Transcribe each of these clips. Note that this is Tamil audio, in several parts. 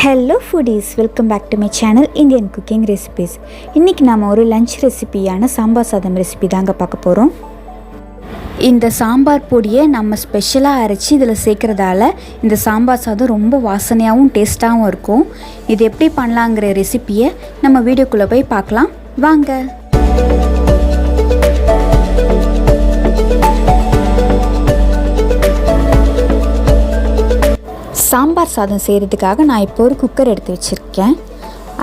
Hello foodies, welcome back to my channel Indian Cooking Recipes. இன்னைக்கு நாம ஒரு லஞ்ச் ரெசிபியான சாம்பார் சாதம் ரெசிபி தாங்க பார்க்க போறோம். இந்த சாம்பார் பொடியை நம்ம ஸ்பெஷலா அரைச்சி இதில் சேர்க்கறதால இந்த சாம்பார் சாதம் ரொம்ப வாசனையாகவும் டேஸ்டாகவும் இருக்கும். இது எப்படி பண்ணலாங்கிற ரெசிபியை நம்ம வீடியோக்குள்ளே போய் பார்க்கலாம் வாங்க. சாம்பார் சாதம் செய்கிறதுக்காக நான் இப்போ ஒரு குக்கர் எடுத்து வச்சுருக்கேன்.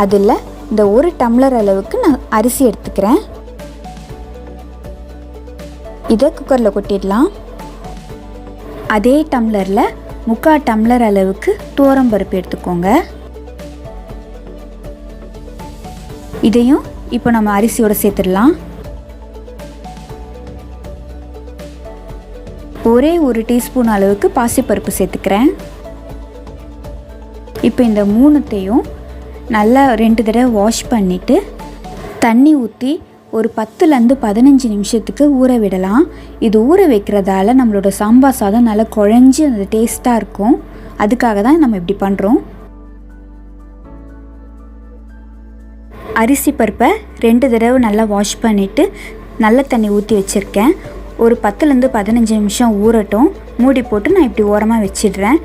அதில் இந்த ஒரு டம்ளர் அளவுக்கு நான் அரிசி எடுத்துக்கிறேன். இதை குக்கரில் கொட்டிடலாம். அதே டம்ளரில் 3/4 டம்ளர் அளவுக்கு துவரம்பருப்பு எடுத்துக்கோங்க. இதையும் இப்போ நம்ம அரிசியோடு சேர்த்துடலாம். ஒரே 1 டீஸ்பூன் அளவுக்கு பாசிப்பருப்பு சேர்த்துக்கிறேன். இப்போ இந்த மூணுத்தையும் நல்லா 2 தடவை வாஷ் பண்ணிவிட்டு தண்ணி ஊற்றி ஒரு 10லேருந்து 15 நிமிஷத்துக்கு ஊற விடலாம். இது ஊற வைக்கிறதால நம்மளோட சாம்பார் சாதம் நல்லா குழஞ்சி அந்த டேஸ்ட்டாக இருக்கும். அதுக்காக தான் நம்ம இப்படி பண்ணுறோம். அரிசி பருப்பை 2 தடவை நல்லா வாஷ் பண்ணிவிட்டு நல்ல தண்ணி ஊற்றி வச்சுருக்கேன். ஒரு 10லேருந்து 15 நிமிஷம் ஊறட்டும். மூடி போட்டு நான் இப்படி ஓரமாக வச்சிடுறேன்.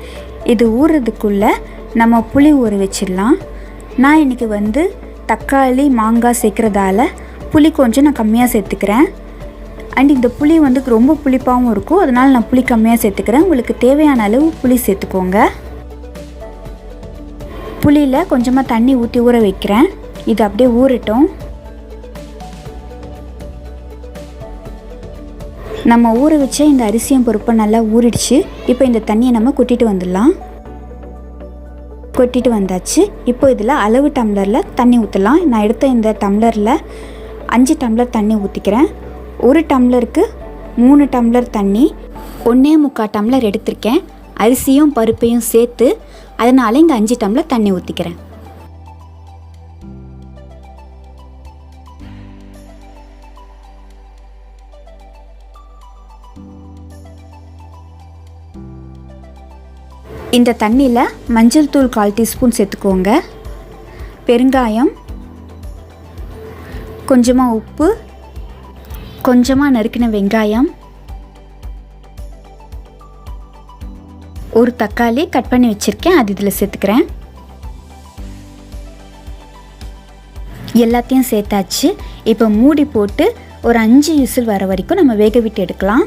இது ஊறுறதுக்குள்ளே நம்ம புளி ஊற வச்சிடலாம். நான் இன்றைக்கி தக்காளி மாங்காய் சேர்க்குறதால புளி கொஞ்சம் நான் கம்மியாக சேர்த்துக்கிறேன். அண்ட் இந்த புளி ரொம்ப புளிப்பாகவும் இருக்கும். அதனால் நான் புளி கம்மியாக சேர்த்துக்கிறேன். உங்களுக்கு தேவையான அளவு புளி சேர்த்துக்கோங்க. புளியில் கொஞ்சமாக தண்ணி ஊற்றி ஊற வைக்கிறேன். இது அப்படியே ஊறட்டும். நம்ம ஊற வச்ச இந்த அரிசியும் பருப்பை நல்லா ஊறிடுச்சு. இப்போ இந்த தண்ணியை நம்ம கொட்டிட்டு வந்துடலாம். கொட்டிட்டு வந்தாச்சு. இப்போ இதில் அளவு டம்ளரில் தண்ணி ஊற்றலாம். நான் எடுத்த இந்த டம்ளரில் 5 டம்ளர் தண்ணி ஊற்றிக்கிறேன். ஒரு டம்ளருக்கு 3 டம்ளர் தண்ணி, 1.25 டம்ளர் எடுத்திருக்கேன். அரிசியும் பருப்பையும் சேர்த்து அதனால் இங்கே 5 டம்ளர் தண்ணி ஊற்றிக்கிறேன். இந்த தண்ணியில் மஞ்சள் தூள் 1/4 டீஸ்பூன் சேர்த்துக்கோங்க. பெருங்காயம், கொஞ்சமாக உப்பு, கொஞ்சமாக நறுக்கின வெங்காயம், ஒரு தக்காளி கட் பண்ணி வச்சுருக்கேன். அது இதில் சேர்த்துக்கிறேன். எல்லாத்தையும் சேர்த்தாச்சு. இப்போ மூடி போட்டு ஒரு 5 விசில் வர வரைக்கும் நம்ம வேக விட்டு எடுக்கலாம்.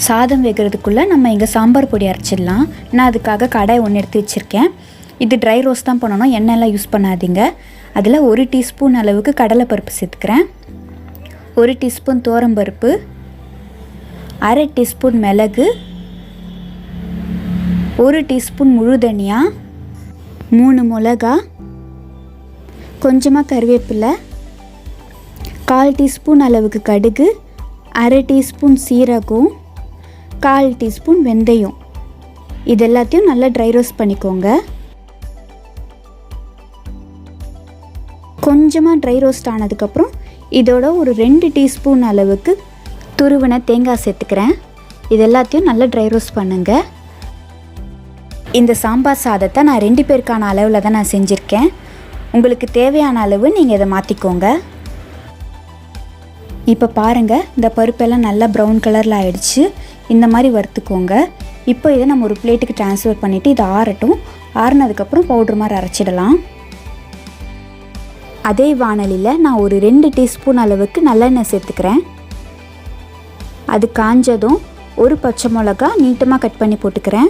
சாதம் வேகிறதுக்குள்ளே நம்ம இங்கே சாம்பார் பொடி அரைச்சிடலாம். நான் அதுக்காக கடாய் ஒன்று எடுத்து வச்சுருக்கேன். இது ட்ரை ரோஸ்ட் தான் பண்ணணும், எண்ணெயெல்லாம் யூஸ் பண்ணாதீங்க. அதில் 1 டீஸ்பூன் அளவுக்கு கடலைப்பருப்பு சேர்த்துக்கிறேன். 1 டீஸ்பூன் துவரம்பருப்பு, 1/2 டீஸ்பூன் மிளகு, 1 டீஸ்பூன் முழு தனியா, 3 மிளகா, கொஞ்சமாக கருவேப்பிலை, 1/4 டீஸ்பூன் அளவுக்கு கடுகு, 1/2 டீஸ்பூன் சீரகம், 1/4 டீஸ்பூன் வெந்தயம். இது எல்லாத்தையும் நல்லா ட்ரை ரோஸ்ட் பண்ணிக்கோங்க. கொஞ்சமாக ட்ரை ரோஸ்ட் ஆனதுக்கப்புறம் இதோட ஒரு 2 டீஸ்பூன் அளவுக்கு துருவின தேங்காய் சேர்த்துக்கிறேன். இது எல்லாத்தையும் நல்லா ட்ரை ரோஸ்ட் பண்ணுங்கள். இந்த சாம்பார் சாதத்தை நான் 2 பேருக்கான அளவில் தான் நான் செஞ்சுருக்கேன். உங்களுக்கு தேவையான அளவு நீங்கள் இதை மாற்றிக்கோங்க. இப்போ பாருங்கள், இந்த பருப்பெல்லாம் நல்லா ப்ரௌன் கலரில் ஆகிடுச்சு. இந்த மாதிரி வறுத்துக்கோங்க. இப்போ இதை நம்ம ஒரு பிளேட்டுக்கு ட்ரான்ஸ்ஃபர் பண்ணிவிட்டு இதை ஆறட்டும். ஆறுனதுக்கப்புறம் பவுட்ரு மாதிரி அரைச்சிடலாம். அதே வாணலியில் நான் ஒரு 2 டீஸ்பூன் அளவுக்கு நல்லெண்ணெய் சேர்த்துக்கிறேன். அது காஞ்சதும் ஒரு பச்சை மிளகா நீட்டமாக கட் பண்ணி போட்டுக்கிறேன்.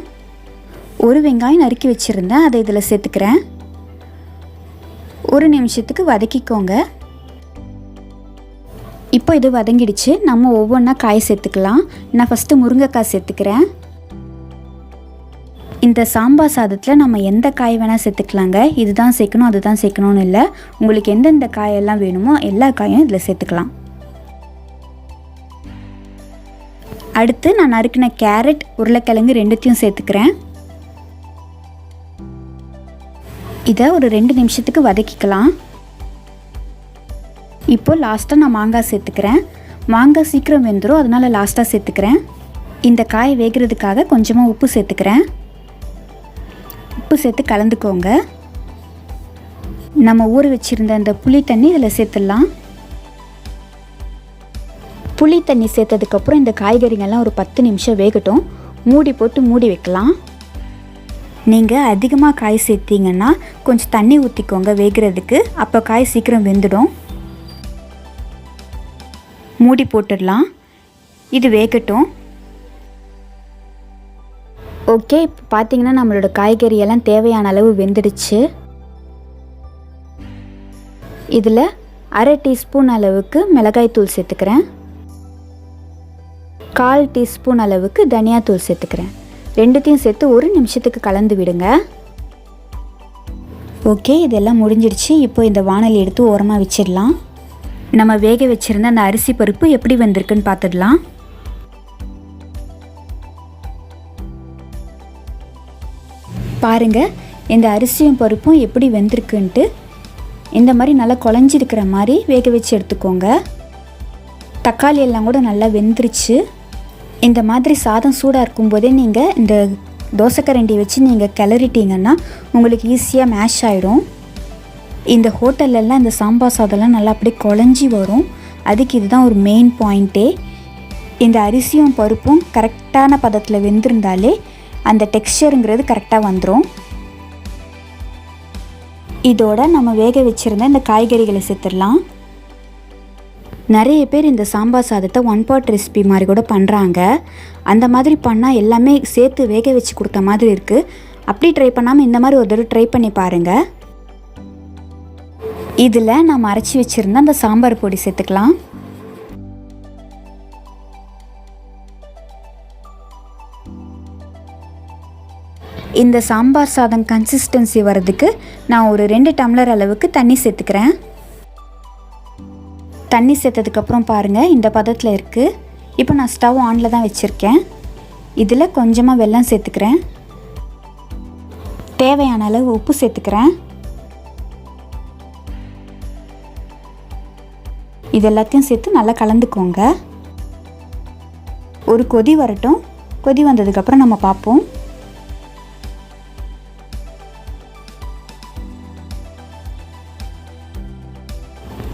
ஒரு வெங்காயம் நறுக்கி வச்சுருந்தேன், அதை இதில் சேர்த்துக்கிறேன். 1 நிமிஷத்துக்கு வதக்கிக்கோங்க. இப்போ இது வதங்கிடுச்சு. நம்ம ஒவ்வொன்றா காய் சேர்த்துக்கலாம். நான் ஃபஸ்ட்டு முருங்கைக்காய் சேர்த்துக்கிறேன். இந்த சாம்பார் சாதத்தில் நம்ம எந்த காய் வேணால் சேர்த்துக்கலாங்க. இதுதான் சேர்க்கணும் அதுதான் சேர்க்கணும்னு இல்லை. உங்களுக்கு எந்தெந்த காயெல்லாம் வேணுமோ எல்லா காயும் இதில் சேர்த்துக்கலாம். அடுத்து நான் நறுக்கின கேரட், உருளைக்கிழங்கு 2த்தையும் சேர்த்துக்கிறேன். இதை ஒரு 2 நிமிஷத்துக்கு வதக்கிக்கலாம். இப்போ லாஸ்ட்டாக நான் மாங்காய் சேர்த்துக்கிறேன். மாங்காய் சீக்கிரம் வெந்துடும், அதனால் லாஸ்ட்டாக சேர்த்துக்கிறேன். இந்த காய் வேகிறதுக்காக கொஞ்சமாக உப்பு சேர்த்துக்கிறேன். உப்பு சேர்த்து கலந்துக்கோங்க. நம்ம ஊற வச்சுருந்த அந்த புளி தண்ணி இதில் சேர்த்துடலாம். புளி தண்ணி சேர்த்ததுக்கப்புறம் இந்த காய்கறிங்கெல்லாம் ஒரு 10 நிமிஷம் வேகட்டும். மூடி போட்டு மூடி வைக்கலாம். நீங்கள் அதிகமாக காய் சேர்த்திங்கன்னா கொஞ்சம் தண்ணி ஊற்றிக்கோங்க வேகிறதுக்கு. அப்போ காய் சீக்கிரம் வெந்துடும். மூடி போட்டுடலாம். இது வேகட்டும். ஓகே, இப்போ பார்த்தீங்கன்னா நம்மளோட காய்கறி எல்லாம் தேவையான அளவு வெந்துடுச்சு. இதில் 1/2 டீஸ்பூன் அளவுக்கு மிளகாய்த்தூள் சேர்த்துக்கிறேன். 1/4 டீஸ்பூன் அளவுக்கு தனியாத்தூள் சேர்த்துக்கிறேன். ரெண்டுத்தையும் சேர்த்து 1 நிமிஷத்துக்கு கலந்து விடுங்க. ஓகே, இதெல்லாம் முடிஞ்சிடுச்சு. இப்போ இந்த வாணலி எடுத்து ஓரமாக வச்சிடலாம். நம்ம வேக வச்சுருந்த அந்த அரிசி பருப்பு எப்படி வந்திருக்குன்னு பார்த்துடலாம். பாருங்கள், இந்த அரிசியும் பருப்பும் எப்படி வெந்திருக்குன்ட்டு. இந்த மாதிரி நல்லா குழஞ்சிருக்கிற மாதிரி வேக வச்சு எடுத்துக்கோங்க. தக்காளி எல்லாம் கூட நல்லா வெந்துருச்சு. இந்த மாதிரி சாதம் சூடாக இருக்கும்போதே நீங்கள் இந்த தோசைக்கரண்டி வச்சு நீங்கள் கிளறிட்டிங்கன்னா உங்களுக்கு ஈஸியாக மேஷ் ஆகிடும். இந்த ஹோட்டல்லலாம் இந்த சாம்பார் சாதம்லாம் நல்லா அப்படியே குழஞ்சி வரும். அதுக்கு இதுதான் ஒரு மெயின் பாயிண்ட்டே. இந்த அரிசியும் பருப்பும் கரெக்டான பதத்தில் வெந்திருந்தாலே அந்த டெக்ஸ்சருங்கிறது கரெக்டாக வந்துடும். இதோட நம்ம வேக வச்சுருந்த இந்த காய்கறிகளை சேர்த்துடலாம். நிறைய பேர் இந்த சாம்பார் சாதத்தை 1 பாட் ரெசிபி மாதிரி கூட பண்ணுறாங்க. அந்த மாதிரி பண்ணால் எல்லாமே சேர்த்து வேக வச்சு கொடுத்த மாதிரி இருக்குது. அப்படி ட்ரை பண்ணாமல் இந்த மாதிரி ஒரு தடவை ட்ரை பண்ணி பாருங்கள். இதில் நம்ம அரைச்சி வச்சுருந்த அந்த சாம்பார் பொடி சேர்த்துக்கலாம். இந்த சாம்பார் சாதம் கன்சிஸ்டன்சி வர்றதுக்கு நான் ஒரு 2 டம்ளர் அளவுக்கு தண்ணி சேர்த்துக்கிறேன். தண்ணி சேர்த்ததுக்கப்புறம் பாருங்கள் இந்த பதத்தில் இருக்குது. இப்போ நான் ஸ்டவ் ஆனில் தான் வச்சுருக்கேன். இதில் கொஞ்சமாக வெல்லம் சேர்த்துக்கிறேன். தேவையான அளவு உப்பு சேர்த்துக்கிறேன். இது எல்லாத்தையும் சேர்த்து நல்லா கலந்துக்கோங்க. ஒரு கொதி வரட்டும். கொதி வந்ததுக்கப்புறம் நம்ம பார்ப்போம்.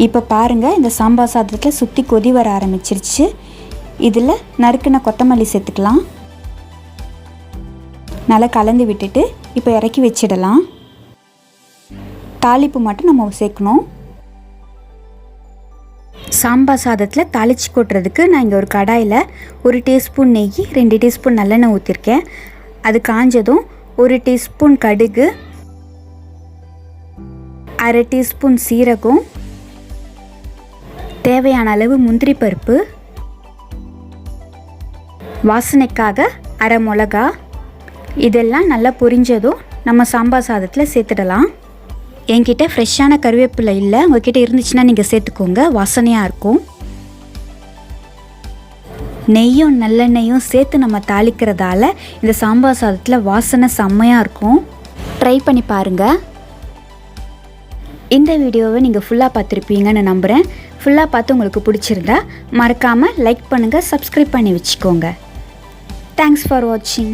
இப்போ பாருங்கள், இந்த சாம்பார் சாதத்தில் சுற்றி கொதி வர ஆரம்பிச்சிருச்சு. இதில் நறுக்குன கொத்தமல்லி சேர்த்துக்கலாம். நல்லா கலந்து விட்டுட்டு இப்போ இறக்கி வச்சிடலாம். தாளிப்பு மட்டும் நம்ம சேர்க்கணும். சாம்பார் சாதத்தில் தாளித்து கொட்டுறதுக்கு நான் இங்கே ஒரு கடாயில் 1 டீஸ்பூன் நெய், 2 டீஸ்பூன் நல்லெண்ணெய் ஊற்றிருக்கேன். அது காஞ்சதும் 1 டீஸ்பூன் கடுகு, 1/2 டீஸ்பூன் சீரகம், தேவையான அளவு முந்திரி பருப்பு, வாசனைக்காக 1/2 மிளகா, இதெல்லாம் நல்லா பொரிஞ்சதும் நம்ம சாம்பார் சாதத்தில் சேர்த்துடலாம். என்கிட்ட ஃப்ரெஷ்ஷான கருவேப்பிலை இல்லை, உங்ககிட்ட இருந்துச்சுன்னா நீங்கள் சேர்த்துக்கோங்க, வாசனையாக இருக்கும். நெய்யும் நல்லெண்ணெயும் சேர்த்து நம்ம தாளிக்கிறதால இந்த சாம்பார் சாதத்தில் வாசனை செம்மையாக இருக்கும். ட்ரை பண்ணி பாருங்கள். இந்த வீடியோவை நீங்கள் ஃபுல்லாக பார்த்துருப்பீங்கன்னு நம்புகிறேன். ஃபுல்லாக பார்த்து உங்களுக்கு பிடிச்சிருந்தா மறக்காமல் லைக் பண்ணுங்கள், சப்ஸ்கிரைப் பண்ணி வச்சுக்கோங்க. தேங்க்ஸ் ஃபார் வாட்சிங்.